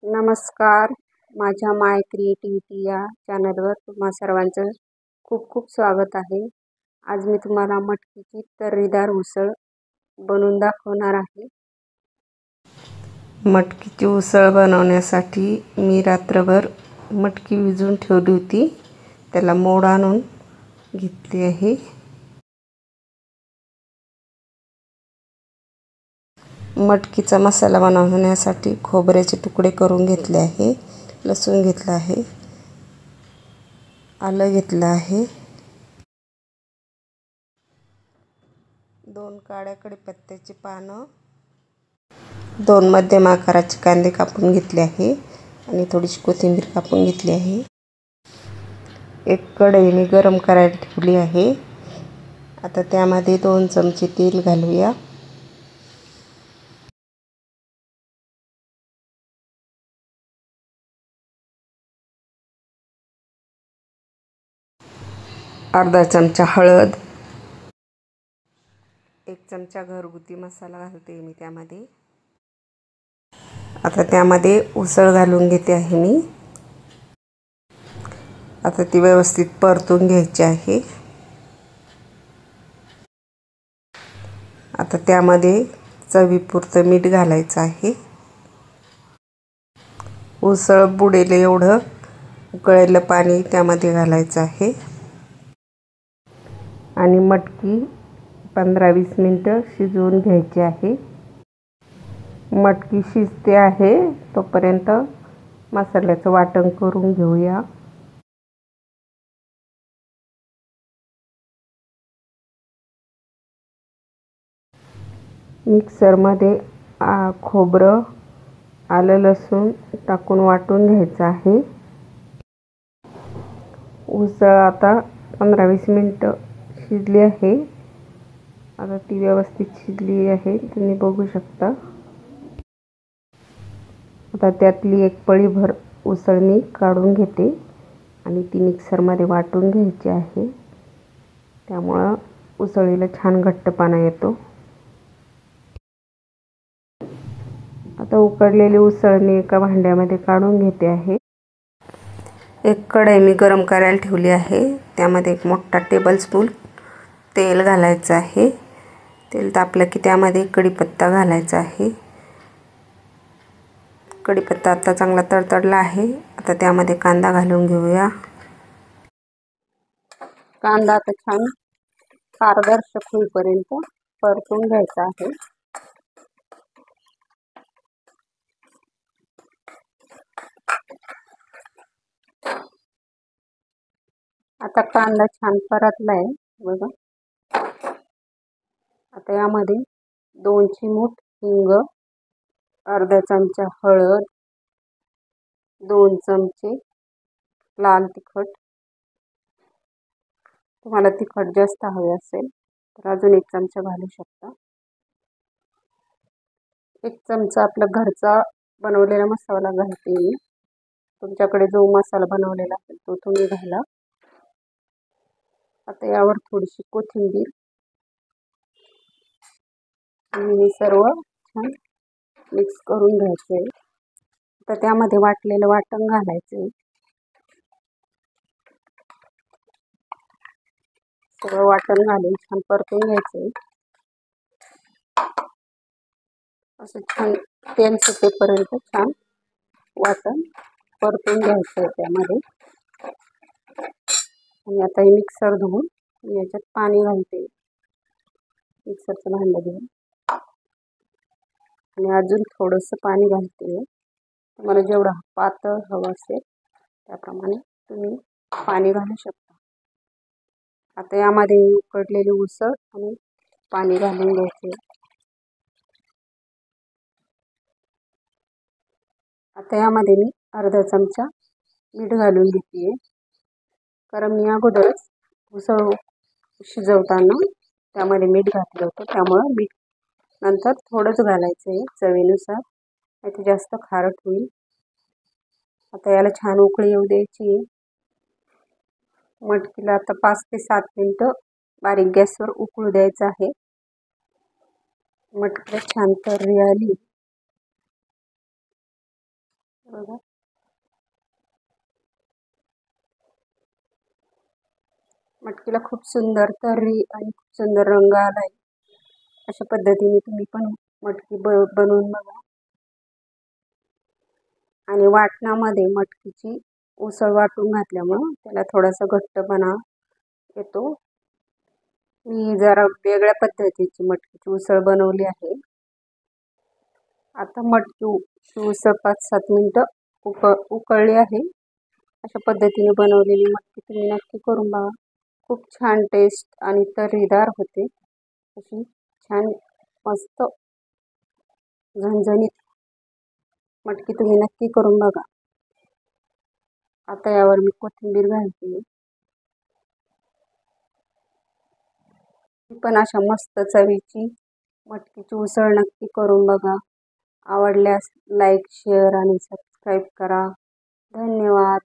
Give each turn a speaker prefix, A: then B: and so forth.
A: नमस्कार. माझ्या माय क्रिएटिव्हिटी या चॅनलवर तुम्हा सर्वांचं खूप खूप स्वागत आहे. आज मी तुम्हाला मटकीची तर्रीदार उसळ बनवून दाखवणार आहे. मटकीची उसळ बनवण्यासाठी मी रात्रभर मटकी भिजवून ठेवली होती. त्याला मोड आणून घेतली आहे. मटकीचा मसाला बनवण्यासाठी खोबऱ्याचे तुकडे करून घेतले आहे, लसूण घेतला आहे, आलं घेतलं आहे, 2 काळ्या कढीपत्त्याची पानं, 2 मध्यम आकाराचे कांदे कापून घेतले आहे आणि थोडीशी कोथिंबीर कापून घेतली आहे. एक कढई मी गरम करायला ठेवली आहे. आता त्यामध्ये 2 चमचे तेल घालूया. अर्धा चमचा हळद, 1 चमचा घरगुती मसाला घालते मी त्यामध्ये. आता त्यामध्ये उसळ घालून घेते आहे मी. आता ती व्यवस्थित परतून घ्यायची आहे. आता त्यामध्ये चवीपुरतं मीठ घालायचं आहे. उसळ बुडेल एवढं उकळलेलं पाणी त्यामध्ये घालायचं आहे आणि मटकी 15-20 मिनिटं शिजवून घ्यायची आहे. मटकी शिजते आहे तोपर्यंत मसाल्याचं वाटण करून घेऊया. मिक्सरमध्ये खोबरं, आलं, लसूण टाकून वाटून घ्यायचं आहे. उसळ आता 15-20 मिनिटं शिजली आहे. आता ती व्यवस्थित शिजली आहे, तुम्ही बघू शकता. आता त्यातली एक पळीभर उसळ मी काढून घेते आणि ती मिक्सरमध्ये वाटून घ्यायची आहे. त्यामुळं उसळीला छान घट्टपणा येतो. आता उकडलेली उसळ मी एका भांड्यामध्ये काढून घेते आहे. एक कढई मी गरम करायला ठेवली आहे. त्यामध्ये 1 मोठा टेबलस्पून तेल घालायचं आहे. तेल तापलं की त्यामध्ये कढीपत्ता घालायचा आहे. कढीपत्ता आता चांगला तडतडला आहे. आता त्यामध्ये कांदा घालून घेऊया. कांदा आता छान पारदर्शक होईपर्यंत परतून घ्यायचा आहे. आता कांदा छान परतलाय बघा. आता यामध्ये 2 चिमूट हिंग, अर्धा चमचा हळद, 2 चमचे लाल तिखट. तुम्हाला तिखट जास्त हवे असेल तर अजून 1 चमचा घालू शकता. 1 चमचा आपला घरचा बनवलेला मसाला घालते मी. तुमच्याकडे जो मसाला बनवलेला असेल तो तुम्ही घाला. आता यावर थोडीशी कोथिंबीर आणि सर्व छान मिक्स करून घ्यायचे. आता त्यामध्ये वाटलेलं वाटण घालायचे. सगळं वाटण घालून छान परतून घ्यायचे. असं छान तेल सुटेपर्यंत छान वाटण परतून घ्यायचं त्यामध्ये. आणि आता हे मिक्सर धुवून याच्यात पाणी घालते. मिक्सरचं भांडं घेऊन आणि अजून थोडंसं पाणी घालते. तुम्हाला जेवढं पातळ हवं असेल त्याप्रमाणे तुम्ही पाणी घालू शकता. आता यामध्ये उकडलेली उसळ आणि पाणी घालून घ्यायचे. आता यामध्ये मी अर्धा चमचा मीठ घालून घेते. कारण मी अगोदरच उसळ शिजवताना त्यामध्ये मीठ घातलं होतं, त्यामुळं मीठ नंतर थोडंच घालायचं आहे चवीनुसार, नाही तर जास्त खारट होईल. आता याला छान उकळी येऊ द्यायची. मटकीला आता 5 ते 7 मिनिटं बारीक गॅसवर उकळू द्यायचं आहे. मटकीला छान तर्री आली बघा, मटकीला खूप सुंदर तर्री आणि खूप सुंदर रंग आलाय. अशा पद्धतीने तुम्ही पण मटकी बनवून बघा. आणि वाटणामध्ये मटकीची उसळ वाटून घातल्यामुळं त्याला थोडासा घट्टपणा येतो. मी जरा वेगळ्या पद्धतीची मटकीची उसळ बनवली आहे. आता मटकी उसळ 5-7 मिनटं उकळली आहे. अशा पद्धतीने बनवलेली मटकी तुम्ही नक्की करून बघा. खूप छान टेस्ट आणि तर्रीदार होते. अशी छान मस्त झणझणीत मटकी तुम्ही नक्की करून बघा. आता यावर मी कोथिंबीर घालते. पण अशा मस्त चवीची मटकीची उसळ नक्की करून बघा. आवडल्यास लाईक, शेअर आणि सबस्क्राईब करा. धन्यवाद.